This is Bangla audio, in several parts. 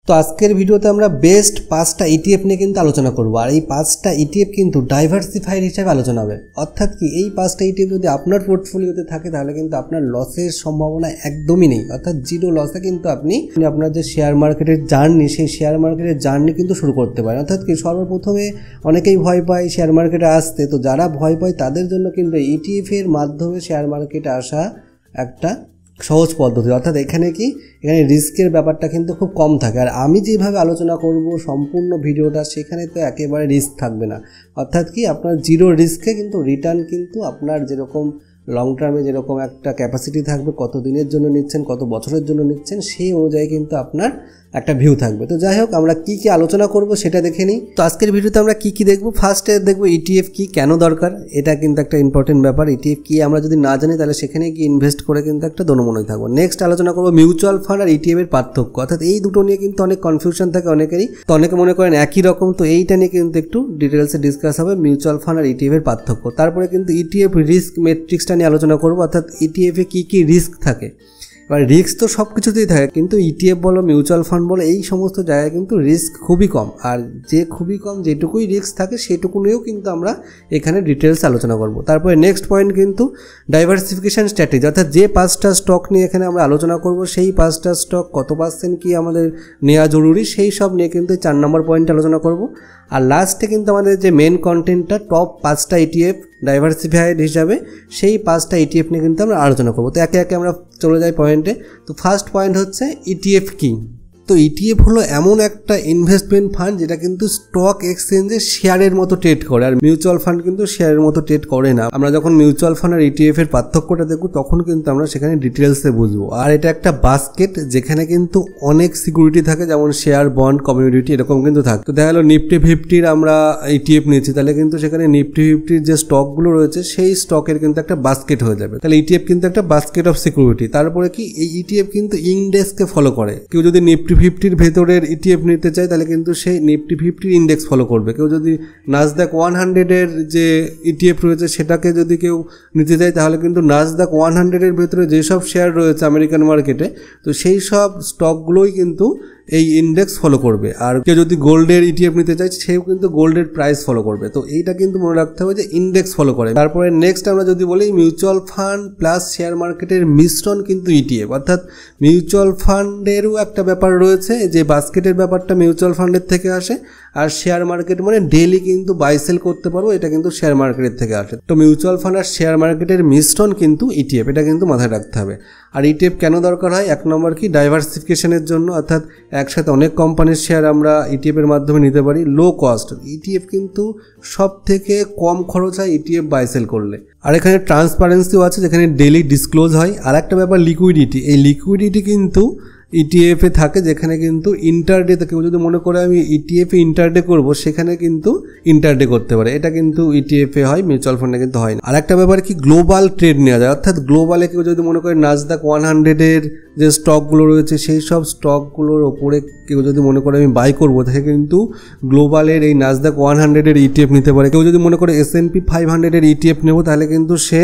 তো আজকের ভিডিওতে আমরা বেস্ট 5টা ইটিএফ নিয়ে কিন্তু আলোচনা করব। আর এই 5টা ইটিএফ কিন্তু ডাইভার্সিফাইড হিসেবে আলোচনা হবে। অর্থাৎ কি এই 5টা ইটিএফ যদি আপনার পোর্টফোলিওতে থাকে তাহলে কিন্তু আপনার লসের সম্ভাবনা একদমই নেই, অর্থাৎ জিরো লসে কিন্তু আপনি আপনার যে শেয়ার মার্কেটের জার্নি সেই শেয়ার মার্কেটের জার্নি কিন্তু শুরু করতে পারেন। অর্থাৎ কি সর্বপ্রথমে অনেকেই ভয় পায় শেয়ার মার্কেটে আসতে, তো যারা ভয় পায় তাদের জন্য কিন্তু ইটিএফ এর মাধ্যমে শেয়ার মার্কেটে আসা একটা সহজ পদ্ধতি। অর্থাৎ এখানে রিস্কের ব্যাপারটা কিন্তু খুব কম থাকে। আর আমি যেভাবে আলোচনা করব সম্পূর্ণ ভিডিওটা, সেখানে তো একেবারে রিস্ক থাকবে না। অর্থাৎ কি আপনার জিরো রিস্কে কিন্তু রিটার্ন কিন্তু আপনার যেরকম লং টার্মে যেরকম একটা ক্যাপাসিটি থাকবে, কত দিনের জন্য নিচ্ছেন, কত বছরের জন্য নিচ্ছেন, সেই অনুযায়ী কিন্তু আপনার একটা ভিউ থাকবে। তো যাই হোক, আমরা কি কি আলোচনা করব সেটা দেখে নিই। তো আজকের ভিডিওতে আমরা কি কি দেখব। ফার্স্টে দেখব ইটিএফ কি, কেন দরকার, এটা কিন্তু একটা ইম্পর্টেন্ট ব্যাপার। ইটিএফ কি আমরা যদি না জানি তাহলে সেখানে কি ইনভেস্ট করে কিন্তু একটা দোনমনোই থাকবো। নেক্সট আলোচনা করব মিউচুয়াল ফান্ড আর ইটিএফ এর পার্থক্য। অর্থাৎ এই দুটো নিয়ে কিন্তু অনেক কনফিউশন থাকে অনেকেরই, তো অনেকে মনে করেন একই রকম। তো এইটা নিয়ে কিন্তু একটু ডিটেলসে ডিসকাস হবে, মিউচুয়াল ফান্ড আর ইটিএফ এর পার্থক্য। তারপরে কিন্তু ইটিএফ রিস্ক ম্যাট্রিক্সটা নিয়ে আলোচনা করব। অর্থাৎ ইটিএফ এ কি কি রিস্ক থাকে। এবার রিস্ক তো সব কিছুতেই থাকে, কিন্তু ইটিএফ বলো মিউচুয়াল ফান্ড বলো এই সমস্ত জায়গায় কিন্তু রিস্ক খুবই কম। আর যে খুবই কম যেটুকুই রিস্ক থাকে সেটুকু নিয়েও কিন্তু আমরা এখানে ডিটেলস আলোচনা করব। তারপরে নেক্সট পয়েন্ট কিন্তু ডাইভার্সিফিকেশন স্ট্র্যাটেজি। অর্থাৎ যে 5টা স্টক নিয়ে এখানে আমরা আলোচনা করব, সেই 5টা স্টক কত পার্সেন্ট কি আমাদের নেওয়া জরুরি, সেই সব নিয়ে কিন্তু 4 নম্বর পয়েন্ট আলোচনা করব। আর লাস্টে কিন্তু আমাদের যে মেন কন্টেন্টটা টপ 5টা ইটিএফ ডাইভার্সিফাইড হিসাবে, সেই 5টা ইটিএফ নিয়ে কিন্তু আমরা আলোচনা করব। তো একে একে আমরা চলে যাই পয়েন্টে। তো ফার্স্ট পয়েন্ট হচ্ছে ইটিএফ কি। তো ইটিএফ হলো এমন একটা ইনভেস্টমেন্ট ফান্ড যেটা কিন্তু স্টক এক্সচেঞ্জে শেয়ারের মতো ট্রেড করে। আর মিউচুয়াল ফান্ড কিন্তু শেয়ারের মতো ট্রেড করে না। আমরা যখন মিউচুয়াল ফান্ড আর ইটিএফ এর পার্থক্যটা দেখব তখন কিন্তু আমরা সেখানে ডিটেলসে বুঝবো। আর এটা একটা বাস্কেট যেখানে কিন্তু অনেক সিকিউরিটি থাকে, যেমন শেয়ার, বন্ড, কমিউনিটি এরকম কিন্তু থাকে। তো দেখা গেলো নিফটি 50-র আমরা ইটিএফ নিয়েছি, তাহলে কিন্তু সেখানে নিফটি 50-র যে স্টকগুলো রয়েছে সেই স্টকের কিন্তু একটা বাস্কেট হয়ে যাবে। তাহলে ইটিএফ কিন্তু একটা বাস্কেট অফ সিকিউরিটি। তারপরে কি এই ইটিএফ কিন্তু ইন্ডেক্সকে ফলো করে। কেউ যদি নিফটি 50-র ভেতরের ইটিএফ নিতে চায় তাহলে কিন্তু সেই নিফটি 50-র ইন্ডেক্স ফলো করবে। কেউ যদি নাসডাক 100-এর যে ইটিএফ রয়েছে সেটাকে যদি কেউ নিতে চায় তাহলে কিন্তু নাসডাক 100-এর ভেতরে যেসব শেয়ার রয়েছে আমেরিকান মার্কেটে, তো সেই সব স্টকগুলোই কিন্তু এই ইন্ডেক্স ফলো করবে। আর কেউ যদি গোল্ডের ইটিএফ নিতে চায় সেও কিন্তু গোল্ডের প্রাইস ফলো করবে। তো এইটা কিন্তু মনে রাখতে হবে যে ইন্ডেক্স ফলো করে। তারপরে নেক্সট আমরা যদি বলি মিউচুয়াল ফান্ড প্লাস শেয়ার মার্কেটের মিশ্রণ কিন্তু ইটিএফ। অর্থাৎ মিউচুয়াল ফান্ডেরও একটা ব্যাপার রয়েছে, যে বাস্কেটের ব্যাপারটা মিউচুয়াল ফান্ডের থেকে আসে, আর শেয়ার মার্কেট মানে ডেইলি কিন্তু বাই সেল করতে পারবো, এটা কিন্তু শেয়ার মার্কেটের থেকে আসে। তো মিউচুয়াল ফান্ড আর শেয়ার মার্কেটের মিশ্রণ কিন্তু ইটিএফ, এটা কিন্তু মাথায় রাখতে হবে। আর ইটিএফ কেন দরকার হয়, 1 নম্বর কি ডাইভার্সিফিকেশনের জন্য। অর্থাৎ একসাথে অনেক কোম্পানির শেয়ার আমরা ইটিএফ এর মাধ্যমে নিতে পারি। লো কস্ট ইটিএফ কিন্তু সব থেকে কম খরচ হয় ইটিএফ বাই সেল করলে। আর এখানে ট্রান্সপারেন্সিও আছে, যেখানে ডেইলি ডিসক্লোজ হয়। আর একটা ব্যাপার লিকুইডিটি, এই লিকুইডিটি কিন্তু ইটিএফ এ থাকে, যেখানে কিন্তু ইন্টারডে কেউ যদি মনে করে আমি ইটিএফ এ ইন্টারডে করবো, সেখানে কিন্তু ইন্টারডে করতে পারে। এটা কিন্তু ইটিএফ এ হয়, মিউচুয়াল ফান্ডে কিন্তু হয় না। আর একটা ব্যাপার কি গ্লোবাল ট্রেড নেওয়া যায়। অর্থাৎ গ্লোবালে কেউ যদি মনে করে নাসডাক 100-এর যে স্টকগুলো রয়েছে সেই সব স্টকগুলোর ওপরে কেউ যদি মনে করে আমি বাই করবো, তাহলে কিন্তু গ্লোবালের এই নাসডাক 100-এর ইটিএফ নিতে পারে। কেউ যদি মনে করে S&P 500-এর ইটিএফ নেবো, তাহলে কিন্তু সে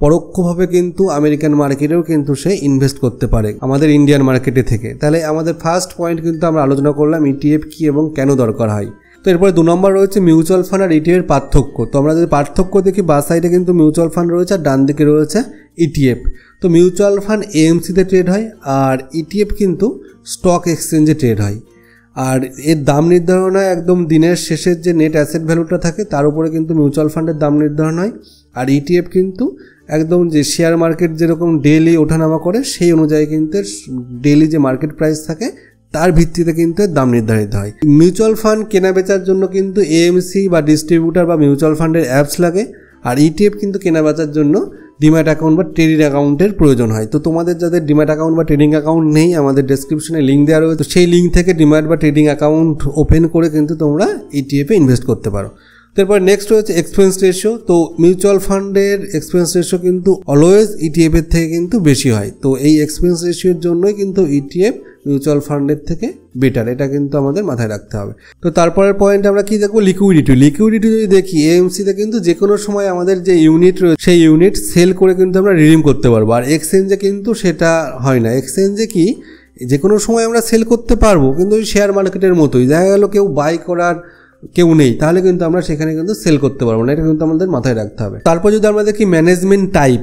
পরোক্ষভাবে কিন্তু আমেরিকান মার্কেটেও কিন্তু সে ইনভেস্ট করতে পারে আমাদের ইন্ডিয়ান মার্কেটে থেকে। তাহলে আমাদের ফার্স্ট পয়েন্ট কিন্তু আমরা আলোচনা করলাম ইটিএফ কি এবং কেন দরকার হয়। তো এরপরে 2 নম্বর রয়েছে মিউচুয়াল ফান্ড আর ইটিএফ এর পার্থক্য। তো আমরা যদি পার্থক্য দেখি, বাঁ সাইডে কিন্তু মিউচুয়াল ফান্ড রয়েছে আর ডান দিকে রয়েছে ইটিএফ। তো মিউচুয়াল ফান্ড এএমসিতে ট্রেড হয়, আর ইটিএফ কিন্তু স্টক এক্সচেঞ্জে ট্রেড হয়। আর এর দাম নির্ধারণ হয় একদম দিনের শেষের যে নেট অ্যাসেট ভ্যালুটা থাকে তার উপরে কিন্তু মিউচুয়াল ফান্ডের দাম নির্ধারণ হয়। আর ইটিএফ কিন্তু একদম যে শেয়ার মার্কেট যেরকম ডেইলি ওঠানামা করে সেই অনুযায়ী কিন্তু ডেইলি যে মার্কেট প্রাইস থাকে তার ভিত্তিতে কিন্তু দাম নির্ধারিত হয়। মিউচুয়াল ফান্ড কেনা বেচার জন্য কিন্তু এএমসি বা ডিস্ট্রিবিউটার বা মিউচুয়াল ফান্ডের অ্যাপস লাগে। আর ইটিএফ কিন্তু কেনা বেচার জন্য ডিম্যাট অ্যাকাউন্ট বা ট্রেডিং অ্যাকাউন্টের প্রয়োজন হয়। তো তোমাদের যাদের ডিম্যাট অ্যাকাউন্ট বা ট্রেডিং অ্যাকাউন্ট নেই, আমাদের ডেসক্রিপশনে লিঙ্ক দেওয়া রয়েছে, তো সেই লিঙ্ক থেকে ডিম্যাট বা ট্রেডিং অ্যাকাউন্ট ওপেন করে কিন্তু তোমরা ইটিএফে ইনভেস্ট করতে পারো। তারপর নেক্সট রয়েছে এক্সপেন্স রেশিও। তো মিউচুয়াল ফান্ডের এক্সপেন্স রেশিও কিন্তু অলওয়েজ ইটিএফ এর থেকে কিন্তু বেশি হয়। তো এই এক্সপেন্স রেশিওর জন্যই কিন্তু ইটিএফ মিউচুয়াল ফান্ডের থেকে বেটার, এটা কিন্তু আমাদের মাথায় রাখতে হবে। তো তারপরের পয়েন্ট আমরা কি দেখবো, লিকুইডিটি যদি দেখি এএমসিতে কিন্তু যে কোনো সময় আমাদের যে ইউনিট রয়েছে সেই ইউনিট সেল করে কিন্তু আমরা রিডিম করতে পারবো। আর এক্সচেঞ্জে কিন্তু সেটা হয় না। এক্সচেঞ্জে কি যে কোনো সময় আমরা সেল করতে পারবো, কিন্তু ওই শেয়ার মার্কেটের মতোই দেখা গেল কেউ বাই করার কেউ নেই, তাহলে কিন্তু আমরা সেখানে কিন্তু সেল করতে পারবো না, এটা কিন্তু আমাদের মাথায় রাখতে হবে। তারপর যদি আমরা দেখি ম্যানেজমেন্ট টাইপ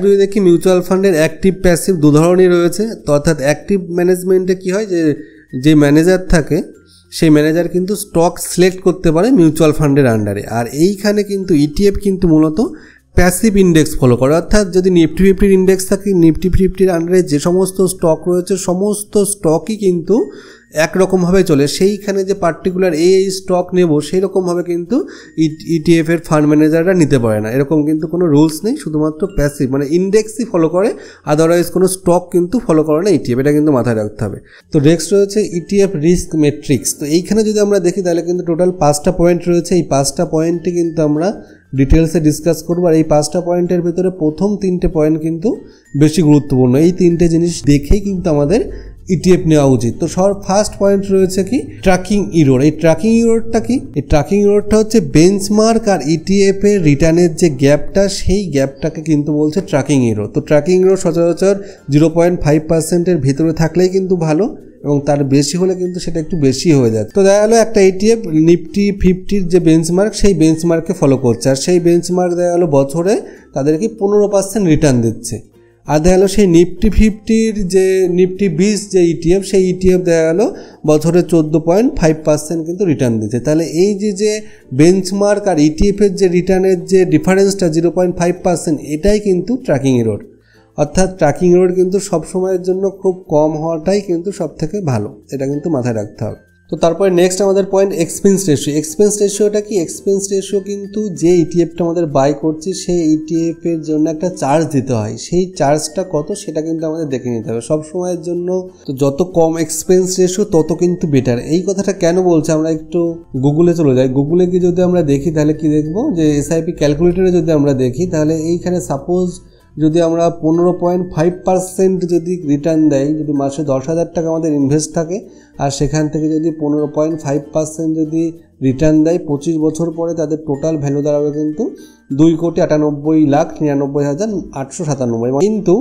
যদি দেখি মিউচুয়াল ফান্ডের অ্যাক্টিভ প্যাসিভ দু ধরনের রয়েছে। তো অর্থাৎ অ্যাক্টিভ ম্যানেজমেন্টে কী হয়, যে ম্যানেজার থাকে সেই ম্যানেজার কিন্তু স্টক সিলেক্ট করতে পারে মিউচুয়াল ফান্ডের আন্ডারে, আর এইখানে কিন্তু ইটিএফ কিন্তু মূলত প্যাসিভ ইন্ডেক্স ফলো করে। অর্থাৎ যদি নিফটি 50 ইন্ডেক্স থাকে, নিফটি 50-র আন্ডারে যে সমস্ত স্টক রয়েছে সমস্ত স্টকই কিন্তু একরকমভাবে চলে, সেইখানে যে পার্টিকুলার এই স্টক নেব সেই রকমভাবে কিন্তু ইটিএফের ফান্ড ম্যানেজাররা নিতে পারে না, এরকম কিন্তু কোনো রুলস নেই, শুধুমাত্র প্যাসিভ মানে ইন্ডেক্সই ফলো করে, আদারওয়াইজ কোনো স্টক কিন্তু ফলো করে না ইটিএফ, এটা কিন্তু মাথায় রাখতে হবে। তো নেক্সট রয়েছে ইটিএফ রিস্ক মেট্রিক্স। তো এইখানে যদি আমরা দেখি তাহলে কিন্তু টোটাল 5টা পয়েন্ট রয়েছে, এই 5টা পয়েন্টে কিন্তু আমরা ডিটেলসে ডিসকাস করবো। আর এই 5টা পয়েন্টের ভিতরে প্রথম 3টে পয়েন্ট কিন্তু বেশি গুরুত্বপূর্ণ, এই 3টে জিনিস দেখেই কিন্তু আমাদের ইটিএফ নেওয়া উচিত। তো ফার্স্ট পয়েন্ট রয়েছে কি ট্র্যাকিং ইরর। এই ট্র্যাকিং ইররটা কি? এই ট্র্যাকিং ইররটা হচ্ছে বেঞ্চমার্ক আর ইটিএফ এর রিটার্নের যে গ্যাপটা, সেই গ্যাপটাকে কিন্তু বলছে ট্র্যাকিং ইরর। তো ট্র্যাকিং ইরর সচরাচর 0.5%-এর ভিতরে থাকলেই কিন্তু ভালো, এবং তার বেশি হলে কিন্তু সেটা একটু বেশি হয়ে যায়। তো দেখা গেলো একটা ইটিএফ নিফটি 50-র যে বেঞ্চমার্ক সেই বেঞ্চমার্ককে ফলো করছে, আর সেই বেঞ্চমার্ক দেখা গেলো বছরে তাদেরকে 15% রিটার্ন দিচ্ছে। আর দেখা গেলো সেই নিফটি 50-র যে নিফটি 20 যে ইটিএফ, সেই ইটিএফ দেখা গেলো বছরে 14.5% কিন্তু রিটার্ন দিচ্ছে। তাহলে এই যে বেঞ্চমার্ক আর ইটিএফের যে রিটার্নের যে ডিফারেন্সটা 0.5%, এটাই কিন্তু ট্র্যাকিং এরর। অর্থাৎ ট্র্যাকিং এরর কিন্তু সবসময়ের জন্য খুব কম হওয়াটাই কিন্তু সব থেকে ভালো, এটা কিন্তু মাথায় রাখতে হবে। তো তারপরে নেক্সট আমাদের পয়েন্ট এক্সপেন্স রেশিও। এক্সপেন্স রেশিওটা কি? এক্সপেন্স রেশিও কিন্তু যে ইটিএফটা আমাদের বাই করছি সেই ইটিএফের জন্য একটা চার্জ দিতে হয়, সেই চার্জটা কত সেটা কিন্তু আমাদের দেখে নিতে হবে সব সময়ের জন্য। তো যত কম এক্সপেন্স রেশিও তত কিন্তু বেটার। এই কথাটা কেন বলছে, আমরা একটু গুগলে চলে যাই। গুগলে গিয়ে যদি আমরা দেখি তাহলে কি দেখবো, যে এসআইপি ক্যালকুলেটরে যদি আমরা দেখি তাহলে এইখানে সাপোজ যদি আমরা 15.5% যদি রিটার্ন দেয়, যদি মাসে 10,000 টাকা আমাদের ইনভেস্ট থাকে, আর সেখান থেকে যদি 15.5% যদি রিটার্ন দেয় 25 বছর পরে, তাদের টোটাল ভ্যালু দাঁড়াবে কিন্তু 2,98,99,897। কিন্তু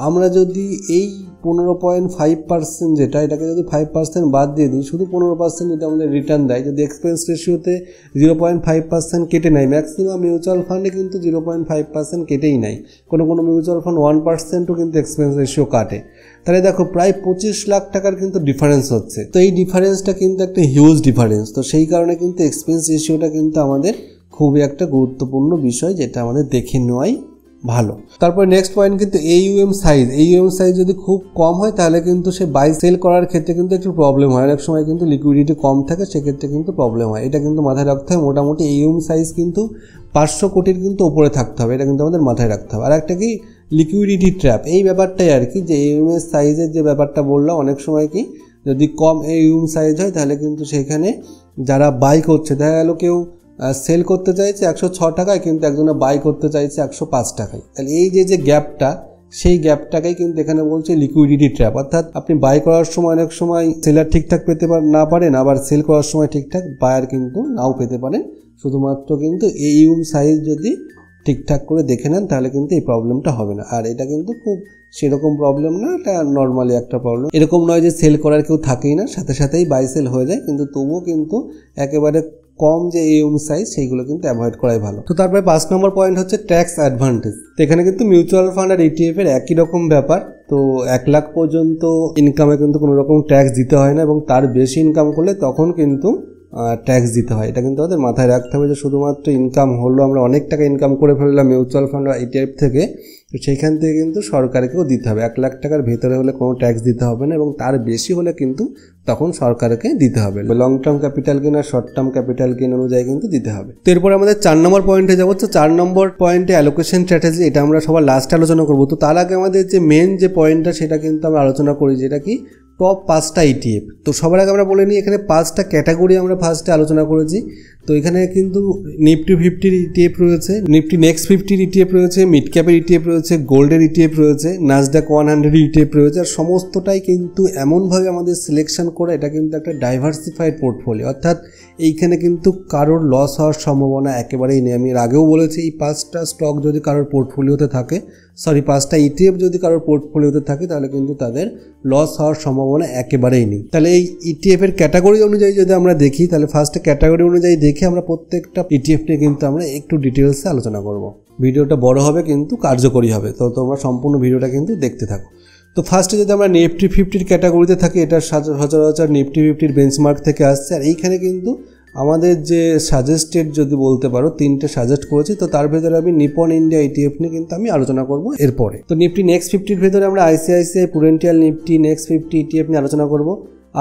আমরা যদি এই 15.5% যেটা, এটাকে যদি 5% বাদ দিয়ে দিই, শুধু 15% যদি আমাদের রিটার্ন দেয়, যদি এক্সপেন্স রেশিওতে 0.5% কেটে নেয়, ম্যাক্সিমাম মিউচুয়াল ফান্ডে কিন্তু 0.5% কেটেই নেয়, কোনো মিউচুয়াল ফান্ড 1%ও কিন্তু এক্সপেন্স রেশিও কাটে। তাহলে দেখো প্রায় 25 লাখ টাকার কিন্তু ডিফারেন্স হচ্ছে। তো এই ডিফারেন্সটা কিন্তু একটা হিউজ ডিফারেন্স। তো সেই কারণে কিন্তু এক্সপেন্স রেশিওটা কিন্তু আমাদের খুবই একটা গুরুত্বপূর্ণ বিষয়, যেটা আমাদের দেখে নেওয়াই ভালো। তারপর নেক্সট পয়েন্ট কিন্তু AUM সাইজ যদি খুব কম হয় তাহলে কিন্তু সে বাই সেল করার ক্ষেত্রে কিন্তু একটু প্রবলেম হয়, অনেক সময় কিন্তু লিকুইডিটি কম থাকে, সেক্ষেত্রে কিন্তু প্রবলেম হয়। এটা কিন্তু মাথায় রাখতে হবে। মোটামুটি AUM সাইজ কিন্তু 500 কোটির কিন্তু ওপরে থাকতে হবে, এটা কিন্তু আমাদের মাথায় রাখতে হবে। আর একটা কি লিকুইডিটি ট্র্যাপ, এই ব্যাপারটাই আর কি, যে AUM এর সাইজের যে ব্যাপারটা বললাম, অনেক সময় কি যদি কম AUM সাইজ হয় তাহলে কিন্তু সেখানে যারা বাই করছে, দেখা গেল কেউ সেল করতে চাইছে 106 টাকায়, কিন্তু একজনে বাই করতে চাইছে 105 টাকায়। তাহলে এই যে গ্যাপটা, সেই গ্যাপটাকেই কিন্তু এখানে বলছে লিকুইডিটি ট্র্যাপ। অর্থাৎ আপনি বাই করার সময় অনেক সময় সেলার ঠিকঠাক পেতে না পারেন, আবার সেল করার সময় ঠিকঠাক বায়ার কিন্তু নাও পেতে পারেন। শুধুমাত্র কিন্তু AUM সাইজ যদি ঠিকঠাক করে দেখে নেন তাহলে কিন্তু এই প্রবলেমটা হবে না। আর এটা কিন্তু খুব সেরকম প্রবলেম না, এটা নর্মালি একটা প্রবলেম। এরকম নয় যে সেল করার কেউ থাকেই না, সাথে সাথেই বাই সেল হয়ে যায়, কিন্তু তবুও কিন্তু একেবারে কম যে AUM সাইজ সেইগুলো কিন্তু অ্যাভয়েড করাই ভালো। তো তারপরে 5 নম্বর পয়েন্ট হচ্ছে ট্যাক্স অ্যাডভান্টেজ। তো এখানে কিন্তু মিউচুয়াল ফান্ড আর ETF এর একই রকম ব্যাপার। তো 1 লাখ পর্যন্ত ইনকামে কিন্তু কোনো রকম ট্যাক্স দিতে হয় না, এবং তার বেশি ইনকাম করলে তখন কিন্তু ট্যাক্স দিতে হয়। এটা কিন্তু আমাদের মাথায় রাখতে হবে, যে শুধুমাত্র ইনকাম হলো, আমরা অনেক টাকা ইনকাম করে ফেললাম মিউচুয়াল ফান্ড আর ETF থেকে, তো সেইখান থেকে কিন্তু সরকারকেও দিতে হবে। 1 লাখ টাকার ভেতরে হলে কোনো ট্যাক্স দিতে হবে না, এবং তার বেশি হলে কিন্তু তখন সরকারকে দিতে হবে। লং টার্ম ক্যাপিটাল গেন আর শর্ট টার্ম ক্যাপিটাল গেন অনুযায়ী কিন্তু দিতে হবে। তো এরপরে আমাদের 4 নম্বর পয়েন্টে যাবো। তো 4 নম্বর পয়েন্টে অ্যালোকেশন স্ট্র্যাটেজি, এটা আমরা সবার লাস্টে আলোচনা করবো। তো তার আগে আমাদের যে মেন যে পয়েন্টটা সেটা কিন্তু আমরা আলোচনা করি, যেটা কি টপ 5টা ETF। তো সবার আগে আমরা বলে নিই, এখানে 5টা ক্যাটাগরি আমরা ফার্স্টে আলোচনা করেছি। তো এখানে কিন্তু নিফটি 50-র ইটিএফ রয়েছে, নিফটি নেক্সট 50-র ইটিএফ রয়েছে, মিড ক্যাপের ইটিএফ রয়েছে, গোল্ডের ইটিএফ রয়েছে, নাসডাক 100-এর ইটিএফ রয়েছে। আর সমস্তটাই কিন্তু এমনভাবে আমাদের সিলেকশন করে এটা কিন্তু একটা ডাইভার্সিফাইড পোর্টফোলিও, অর্থাৎ এইখানে কিন্তু কারোর লস হওয়ার সম্ভাবনা একেবারেই নেই। আমি এর আগেও বলেছি এই 5টা স্টক যদি কারোর পোর্টফোলিওতে থাকে, 5টা ইটিএফ যদি কারোর পোর্টফোলিওতে থাকে তাহলে কিন্তু তাদের লস হওয়ার সম্ভাবনা একেবারেই নেই। তাহলে এই ইটিএফ এর ক্যাটাগরি অনুযায়ী যদি আমরা দেখি, তাহলে ফার্স্টে ক্যাটাগরি অনুযায়ী দেখে আমরা প্রত্যেকটা ইটিএফ নিয়ে কিন্তু আমরা একটু ডিটেলসে আলোচনা করব। ভিডিওটা বড় হবে কিন্তু কার্যকরী হবে, তো তোমরা সম্পূর্ণ ভিডিওটা কিন্তু দেখতে থাকো। তো ফার্স্টে যদি আমরা নিফটি 50-র ক্যাটাগরিতে থাকি, এটা সচরাচর নিফটি 50-র বেঞ্চমার্ক থেকে আসছে। আর এইখানে কিন্তু আমাদের যে সাজেস্টেড যদি বলতে পারো 3টে সাজেস্ট করেছি, তো তার ভেতরে আমি নিপন ইন্ডিয়া ইটিএফ নিয়ে কিন্তু আমি আলোচনা করব এরপরে। তো নিফটি নেক্সট 50-র ভেতরে আমরা আইসিআইসিআই প্রুডেন্টিয়াল নিফটি নেক্সট 50 ইটিএফ নিয়ে আলোচনা করব।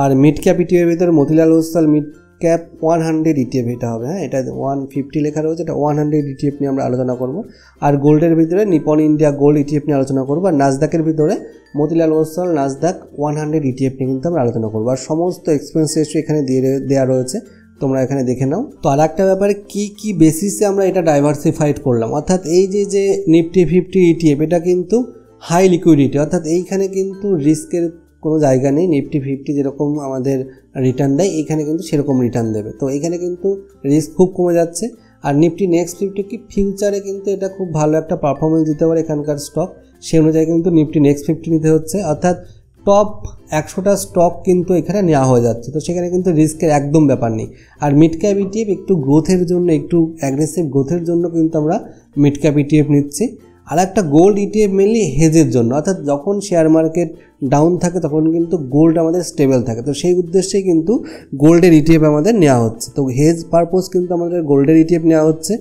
আর মিড ক্যাপ ইটিএফ এর ভেতরে Motilal Oswal mid cap 100 ETF এটা হবে, হ্যাঁ এটা 150 লেখা রয়েছে, এটা 100 ইটিএফ নিয়ে আমরা আলোচনা করব। আর গোল্ডের ভিতরে নিপন ইন্ডিয়া গোল্ড ইটিএফ নিয়ে আলোচনা করব। আর নাসডাকের ভিতরে মতিলাল ওসওয়াল নাসডাক 100 ইটিএফ নিয়ে কিন্তু আমরা আলোচনা করব। আর সমস্ত এক্সপেন্স রেশিও এখানে দেওয়া রয়েছে, তোমরা এখানে দেখে নাও। তো আর একটা ব্যাপারে কি বেসিসে আমরা এটা ডাইভার্সিফাইড করলাম, অর্থাৎ এই যে নিফটি 50 ইটিএফ এটা কিন্তু হাই লিকুইডিটি, অর্থাৎ এইখানে কিন্তু রিস্কের কোনো জায়গা নেই। নিফটি 50 যেরকম আমাদের রিটার্ন দেয় এইখানে কিন্তু সেরকম রিটার্ন দেবে, তো এইখানে কিন্তু রিস্ক খুব কমে যাচ্ছে। আর নিফটি নেক্সট 50 কি ফিউচারে কিন্তু এটা খুব ভালো একটা পারফরমেন্স দিতে পারে এখানকার স্টক, সেই অনুযায়ী কিন্তু নিফটি নেক্সট 50 নিতে হচ্ছে, অর্থাৎ টপ 100টা স্টক কিন্তু এখানে নেওয়া হয়ে যাচ্ছে, তো সেখানে কিন্তু রিস্কের একদম ব্যাপার নেই। আর মিড ক্যাপ ইটিএফ একটু গ্রোথের জন্য, একটু অ্যাগ্রেসিভ গ্রোথের জন্য কিন্তু আমরা মিড ক্যাপ ইটিএফ নিচ্ছি। আর একটা গোল্ড ইটিএফ মেনলি হেজের জন্য, অর্থাৎ যখন শেয়ার মার্কেট ডাউন থাকে তখন কিন্তু গোল্ড আমাদের স্টেবল থাকে, তো সেই উদ্দেশ্যেই কিন্তু গোল্ডের ইটিএফ আমাদের নেওয়া হচ্ছে। তো হেজ পারপোজ কিন্তু আমাদের গোল্ডের ইটিএফ নেওয়া হচ্ছে।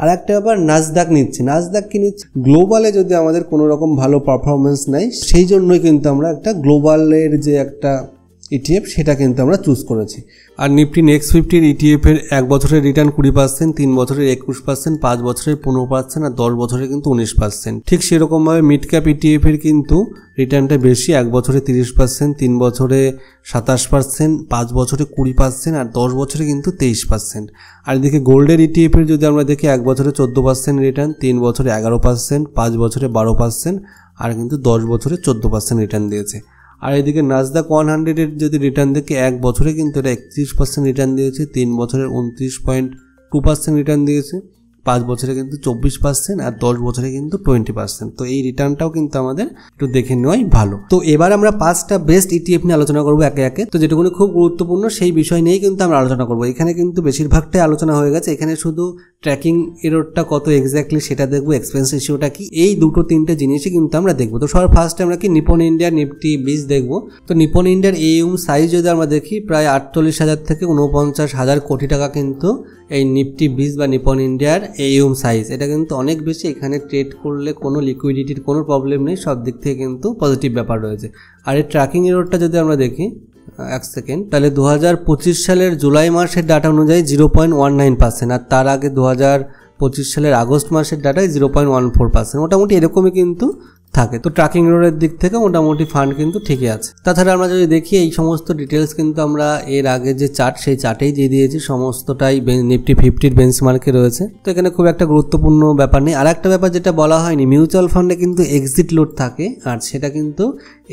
আর একটা ব্যাপার নাসডাক নিচ্ছি, নাসডাক কি নিচ্ছি, গ্লোবালে যদি আমাদের কোনো রকম ভালো পারফরমেন্স নেই সেই জন্যই কিন্তু আমরা একটা গ্লোবালের যে একটা ইটিএফ সেটা কিন্তু আমরা চুজ করেছি। আর নিফটি নেক্সট 50-র ইটিএফের 1 বছরের রিটার্ন 20%, 3 বছরের 21%, 5 বছরের 15%, আর 10 বছরে কিন্তু 19%। ঠিক সেরকমভাবে মিড ক্যাপ ইটিএফের কিন্তু রিটার্নটা বেশি, 1 বছরে 30%, 3 বছরে 27%, 5 বছরে 20%, আর 10 বছরে কিন্তু 23%। আর এদিকে গোল্ডের ইটিএফের যদি আমরা দেখি 1 বছরে 14% রিটার্ন, 3 বছরে 11%, 5 বছরে 12%, আর কিন্তু 10 বছরে 14% রিটার্ন দিয়েছে। আর এদিকে নাসডাক 100-এর যদি রিটার্ন দেখি 1 বছরে কিন্তু এটা 31% রিটার্ন দিয়েছে, 3 বছরের 29.2% রিটার্ন দিয়েছে, 5 বছরে কিন্তু 24%, আর 10 বছরে কিন্তু 20%। তো এই রিটার্নটাও কিন্তু আমাদের একটু দেখে নেওয়াই ভালো। তো এবার আমরা 5টা বেস্ট ইটিএফ নিয়ে আলোচনা করবো একে একে। তো যেটুকুনি খুব গুরুত্বপূর্ণ সেই বিষয় নিয়েই কিন্তু আমরা আলোচনা করবো। এখানে কিন্তু বেশিরভাগটাই আলোচনা হয়ে গেছে, এখানে শুধু ট্র্যাকিং এররটা কত এক্স্যাক্টলি সেটা দেখবো, এক্সপেন্স রেশিওটা কি, এই 2-3টে জিনিসই কিন্তু আমরা দেখবো। তো সবার ফার্স্টে আমরা কি নিপন ইন্ডিয়ার নিফটি 20 দেখবো। তো নিপন ইন্ডিয়ার এএম সাইজ যদি আমরা দেখি প্রায় 48,000 থেকে 49,000 কোটি টাকা কিন্তু এই নিফটি 20 বা নিপন ইন্ডিয়ার এএম সাইজ, এটা কিন্তু অনেক বেশি। এখানে ট্রেড করলে কোনো লিকুইডিটির কোনো প্রবলেম নেই, সব দিক থেকে কিন্তু পজিটিভ ব্যাপার রয়েছে। আর এই ট্র্যাকিং এররটা যদি আমরা দেখি 1 সেকেন্ড, তাহলে 2025 সালের জুলাই মাসের ডাটা অনুযায়ী 0.19%, আর তার আগে 2025 সালের আগস্ট মাসের ডাটায় 0.14%, মোটামুটি এরকমই কিন্তু থাকে। তো ট্র্যাকিং এররের দিক থেকে মোটামুটি ফান্ড কিন্তু ঠিকই আছে। তাছাড়া আমরা যদি দেখি এই সমস্ত ডিটেলস কিন্তু আমরা এর আগে যে চার্ট সেই চার্টেই দিয়ে দিয়েছি, সমস্তটাই নিফটি 50-র বেঞ্চমার্কে রয়েছে, তো এখানে খুব একটা গুরুত্বপূর্ণ ব্যাপার নেই। আর একটা ব্যাপার যেটা বলা হয়নি, মিউচুয়াল ফান্ডে কিন্তু এক্সিট লোড থাকে, আর সেটা কিন্তু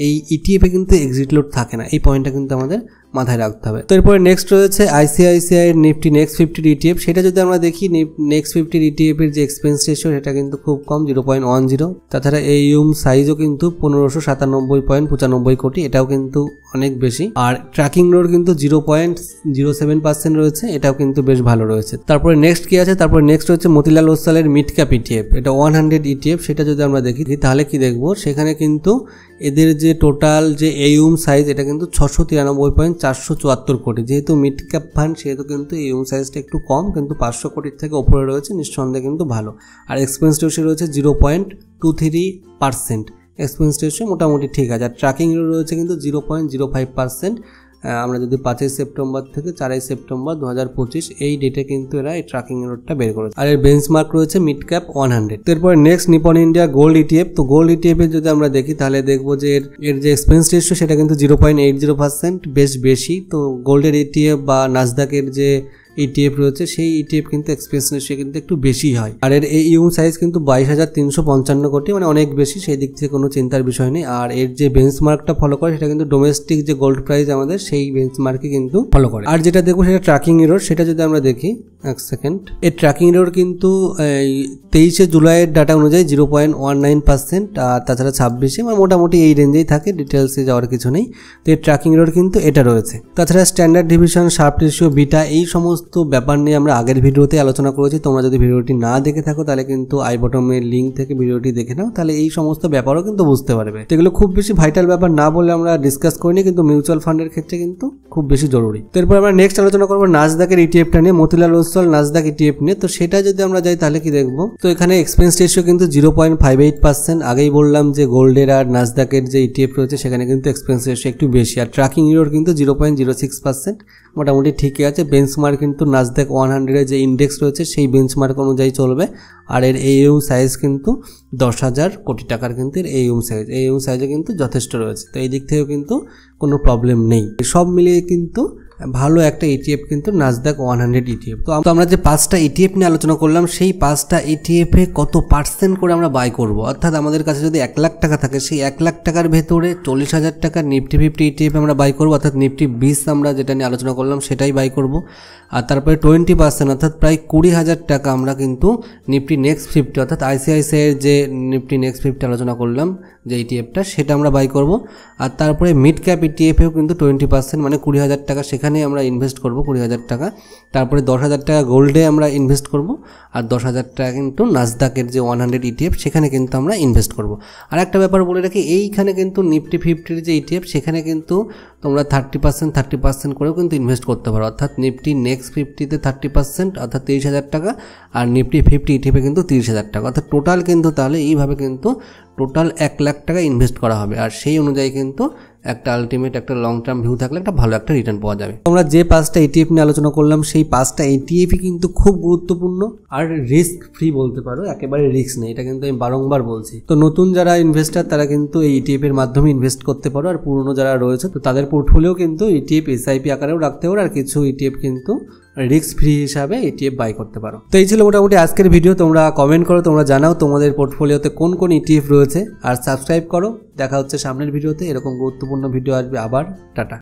এই ইটিএফে কিন্তু এক্সিট লোড থাকে না, এই পয়েন্টটা কিন্তু আমাদের মাথায় রাখতে হবে। তো এরপরে নেক্সট রয়েছে আইসিআইসিআই নিফটি নেক্সট 50 ইটিএফ, সেটা যদি আমরা দেখি নেক্সট 50 ইটিএফের যে এক্সপেন্স রেশিও সেটা কিন্তু খুব কম, 0.10। তাছাড়া এএম সাইজও কিন্তু 1597.95 কোটি, এটাও কিন্তু অনেক বেশি। আর ট্র্যাকিং এরর কিন্তু 0.07% রয়েছে, এটাও কিন্তু বেশ ভালো রয়েছে। তারপরে নেক্সট কি আছে, তারপরে নেক্সট হচ্ছে মতিলাল ওসওয়ালের মিড ক্যাপ ইটিএফ, এটা 100 ইটিএফ, সেটা যদি আমরা দেখি তাহলে কি দেখবো, সেখানে কিন্তু এদের যে টোটাল যে এএম সাইজ এটা কিন্তু 693.474 কোটি। যেহেতু মিড ক্যাপ ফান্ড সেহেতু কিন্তু এএম সাইজটা একটু কম, কিন্তু 500 কোটির থেকে ওপরে রয়েছে, নিঃসন্দেহে কিন্তু ভালো। আর এক্সপেন্স রেশিও রয়েছে 0.23%, এক্সপেন্স রেশিও মোটামুটি ঠিক আছে। আর ট্র্যাকিং রয়েছে কিন্তু 0.05%। আমরা যদি 5 সেপ্টেম্বর থেকে 4 সেপ্টেম্বর 2025 এই ডেটে কিন্তু এরা এই ট্র্যাকিং এররটা বের করেছে। আর এর বেঞ্চমার্ক রয়েছে মিড ক্যাপ 100। এরপর next Nipon India gold ETF. তো গোল্ড ইটিএফ এর যদি আমরা দেখি তাহলে দেখবো যে এর যে এক্সপেন্স রেশিও সেটা কিন্তু 0.80%, বেশ বেশি। তো গোল্ডের ইটিএফ বা নাসডাকের যে ETF রয়েছে সেই ETF কিন্তু এক্সপেন্স রেশিও কিন্তু একটু বেশি হয়। আর এর AUM সাইজ কিন্তু 22,355 কোটি, মানে অনেক বেশি, সেই দিক থেকে কোনো চিন্তার বিষয় নেই। আর এর যে বেঞ্চমার্কটা ফলো করে সেটা কিন্তু ডোমেস্টিক যে গোল্ড প্রাইস আমাদের সেই বেঞ্চমার্কে কিন্তু ফলো করে। আর যেটা দেখবো সেটা ট্র্যাকিং এরর, সেটা যদি আমরা দেখি এক সেকেন্ড, এর ট্র্যাকিং এরর কিন্তু 23 জুলাইয়ের ডাটা অনুযায়ী 0.19%, আর তাছাড়া 26 মানে মোটামুটি এই রেঞ্জেই থাকে, ডিটেলসে যাওয়ার কিছু নেই। তো এর ট্র্যাকিং এরর কিন্তু এটা রয়েছে। তাছাড়া standard division, sharp ratio, beta, এই সমস্ত ব্যাপার নিয়ে আমরা আগের ভিডিওতে আলোচনা করেছি। তোমরা যদি ভিডিওটি না দেখে থাকো তাহলে কিন্তু আই বটমের লিঙ্ক থেকে ভিডিওটি দেখে নাও, তাহলে এই সমস্ত ব্যাপারও কিন্তু বুঝতে পারবে। এগুলো খুব বেশি ভাইটাল ব্যাপার না বলে আমরা ডিসকাস করিনি, কিন্তু মিউচুয়াল ফান্ডের ক্ষেত্রে কিন্তু খুব বেশি জরুরি। তো এরপর আমরা নেক্সট আলোচনা করবো নাসদাকের ইটিএফটা নিয়ে, মতিলাল ওসওয়াল নাসদাক ইটিএফ নিয়ে। তো সেটা যদি আমরা যাই তাহলে কি দেখবো, তো এখানে এক্সপেন্স রেশিও কিন্তু 0.58%। আগেই বললাম যে গোল্ডের আর নাসদাকের যে ইটিএফ রয়েছে সেখানে কিন্তু এক্সপেন্স রেশিও একটু বেশি, আর ট্র্যাকিং এরর কিন্তু 0.06%, মোটামুটি ঠিকই আছে। বেঞ্চমার্ক কিন্তু নাসদাক 100-এর যে ইন্ডেক্স রয়েছে সেই বেঞ্চমার্ক অনুযায়ী চলবে। আর এর AUM সাইজ কিন্তু 10,000 কোটি টাকার কিন্তু এর AUM সাইজে কিন্তু যথেষ্ট রয়েছে। তো এই দিক থেকেও কিন্তু কোনো প্রবলেম নেই। সব মিলিয়ে কিন্তু ভালো একটা ETF কিন্তু নাসদাক 100 ETF। তো আমরা যে 5টা ETF নিয়ে আলোচনা করলাম, সেই 5টা ETF এ কত পার্সেন্ট করে আমরা বাই করব, অর্থাৎ আমাদের কাছে যদি 1 লাখ টাকা থাকে সেই 1 লাখ টাকার ভেতরে 40,000 টাকার নিফটি 50 ETF আমরা বাই করব, অর্থাৎ নিফটি 20 আমরা যেটা নিয়ে আলোচনা করলাম সেটাই বাই করব। আর তারপরে 20% অর্থাৎ প্রায় 20,000 টাকা আমরা কিন্তু নিফটি নেক্সট 50 অর্থাৎ ICICI এর যে নিফটি নেক্সট 50 আলোচনা করলাম যে ETFটা, সেটা আমরা বাই করব। আর তারপরে মিড ক্যাপ ETFেও কিন্তু 20% মানে 20,000 টাকা সেখানে আমরা ইনভেস্ট করব, 20,000 টাকা। তারপরে 10,000 টাকা গোল্ডে আমরা ইনভেস্ট করব, আর 10,000 টাকা কিন্তু নাসদাকের যে 100 ETF সেখানে কিন্তু আমরা ইনভেস্ট করব। আর একটা ব্যাপার বলে রাখি, এইখানে কিন্তু নিফটি 50-র যে ETF সেখানে কিন্তু তোমরা 30% করেও কিন্তু ইনভেস্ট করতে পারো, অর্থাৎ নিফটি নেক্সট 50-তে 30% অর্থাৎ 23,000 টাকা, আর নিফটি 50 ETFে কিন্তু 30,000 টাকা, অর্থাৎ টোটাল কিন্তু তাহলে এইভাবে কিন্তু টোটাল 1 লাখ টাকা ইনভেস্ট করা হবে। আর সেই অনুযায়ী কিন্তু একটা আলটিমেট একটা লং টার্ম ভিউ থাকলে একটা ভালো একটা রিটার্ন পাওয়া যাবে। আমরা যে 5টা ETF নিয়ে আলোচনা করলাম সেই 5টা ETFই কিন্তু খুব গুরুত্বপূর্ণ আর রিস্ক ফ্রি বলতে পারো, একেবারে রিস্ক নেই, এটা কিন্তু আমি বারংবার বলছি। তো নতুন যারা ইনভেস্টার তারা কিন্তু এই ETF এর মাধ্যমে ইনভেস্ট করতে পারো, আর পুরনো যারা রয়েছে তো তাদের পোর্টফোলিও কিন্তু ETF SIP আকারেও রাখতে পারো, আর কিছু ETF কিন্তু রিস্ক ফ্রি হিসাবে ETF বাই করতে পারো। তো এই ছিল মোটামুটি আজকের ভিডিও। তোমরা কমেন্ট করো, তোমরা জানাও তোমাদের পোর্টফোলিওতে কোন কোন ETF রয়েছে, আর সাবস্ক্রাইব করো। দেখা হচ্ছে সামনের ভিডিওতে, এরকম গুরুত্বপূর্ণ ভিডিও আসবে আবার। টাটা।